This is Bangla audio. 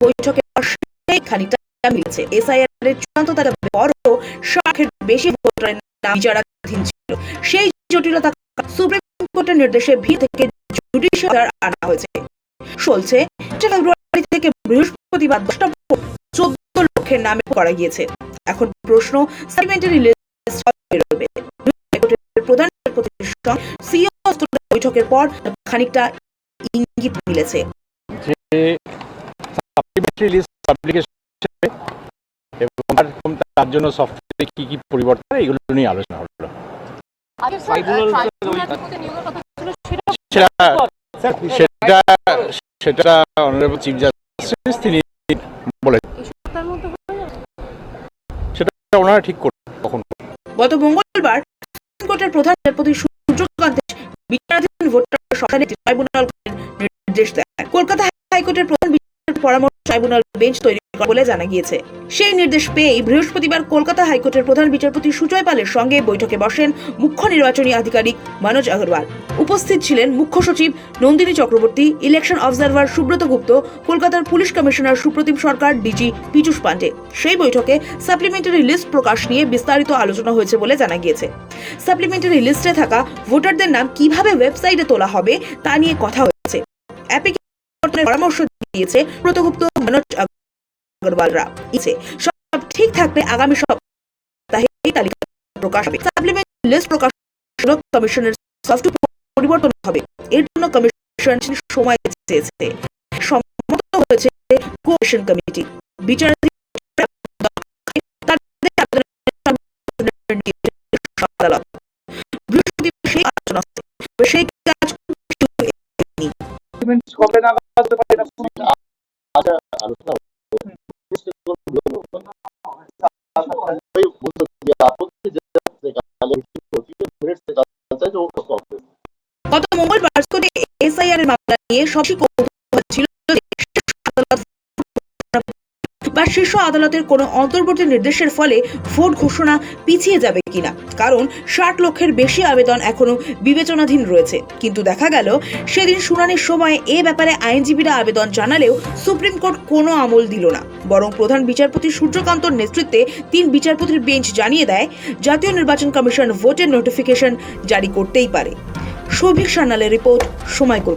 বৈঠকে খানিকটা মিলেছে। এসআইআর এর চূড়ান্ত তালিকার পরও 60-এর বেশি ভোটারের নাম বিচারাধীন ছিল। সেই জটিলতা সুপ্রিম কোর্টের নির্দেশে ভিড় থেকে জুডিশিয়াল আনা হয়েছে। চলছে ফেব্রুয়ারি থেকে বৃহস্পতিবার 10টা 14 লক্ষের নামে করা গিয়েছে। এখন প্রশ্ন, সাপ্লিমেন্টারি লিস্ট বেরোবে। প্রধান বিচারপতির সঙ্গে সিইও বৈঠকের পর খানিকটা ইঙ্গিত মিলেছে। যে সাপ্লিমেন্টারি লিস্ট পাবলিকেশন এবং তার জন্য সফটওয়্যারে কি কি পরিবর্তন এগুলো নিয়ে আলোচনা হলো। সেটা অনারেবল চিফ জাস্টিস তিনি বলে সেটা ওনারা ঠিক করবেন কখন। গত মঙ্গলবার সুপ্রিম কোর্টের প্রধান বিচারপতি সূর্যকান্ত বিচারাধীন ভোটার সংখ্যা নিয়ে ট্রাইব্যুনাল নির্দেশ দেয়। কলকাতা হাইকোর্টের প্রধান বিচারপতির পরামর্শ ট্রাইব্যুনাল বেঞ্চ তৈরি করা বলে জানা গিয়েছে। সেই নির্দেশ পেয়েই বৃহস্পতিবার কলকাতা হাইকোর্টের প্রধান বিচারপতি সুজয় পালের সঙ্গে বৈঠকে বসেন মুখ্য নির্বাচনী আধিকারিক মনোজ আগরওয়াল। উপস্থিত ছিলেন মুখ্য সচিব নন্দিনী চক্রবর্তী, ইলেকশন অবজারভার সুব্রত গুপ্ত, কলকাতার পুলিশ কমিশনার সুপ্রতিম সরকার, ডিজি পীযূষ পান্ডে। সেই বৈঠকে সাপ্লিমেন্টারি লিস্ট প্রকাশ নিয়ে বিস্তারিত আলোচনা হয়েছে বলে জানা গিয়েছে। সাপ্লিমেন্টারি লিস্টে থাকা ভোটারদের নাম কিভাবে ওয়েবসাইটে তোলা হবে তা নিয়ে কথা হয়েছে। পরামর্শ দিয়েছে সুব্রত গুপ্ত, মনোজ আগরওয়ালরা। সব ঠিক থাকলে আগামী সপ্তাহে তালিকা প্রকাশ হবে। সাপ্লিমেন্টারি লিস্ট প্রকাশ কমিশনের সফটওয়্যার পরিবর্তন হবে। এর জন্য কমিশন সময় চেয়েছে। সম্মত হয়েছে কোঅর্ডিনেশন কমিটি। বিচারাধীন বৃহস্পতিবার সেই আলোচনা সেই কাজ কবে নাগাদ হতে পারে না গত মঙ্গলবার কোর্টে এসআইআর এর মামলা নিয়ে সবচেয়ে কৌতূহল ছিল শীর্ষ আদালতের কোনো অন্তর্বর্তী নির্দেশের ফলে ভোট ঘোষণা পিছিয়ে যাবে কিনা, কারণ 60 লক্ষের বেশি আবেদন এখনো বিবেচনাধীন রয়েছে। কিন্তু দেখা গেল সেদিন শুনানির সময় এ ব্যাপারে আইনজীবীরা আবেদন জানালেও সুপ্রিম কোর্ট কোনো আমল দিল না। বরং প্রধান বিচারপতি সূর্যকান্তর নেতৃত্বে 3 বিচারপতির বেঞ্চ জানিয়ে দেয় জাতীয় নির্বাচন কমিশন ভোটের নোটিফিকেশন জারি করতেই পারে। সৌভিক সান্যালের রিপোর্ট, সময় কলকাতা।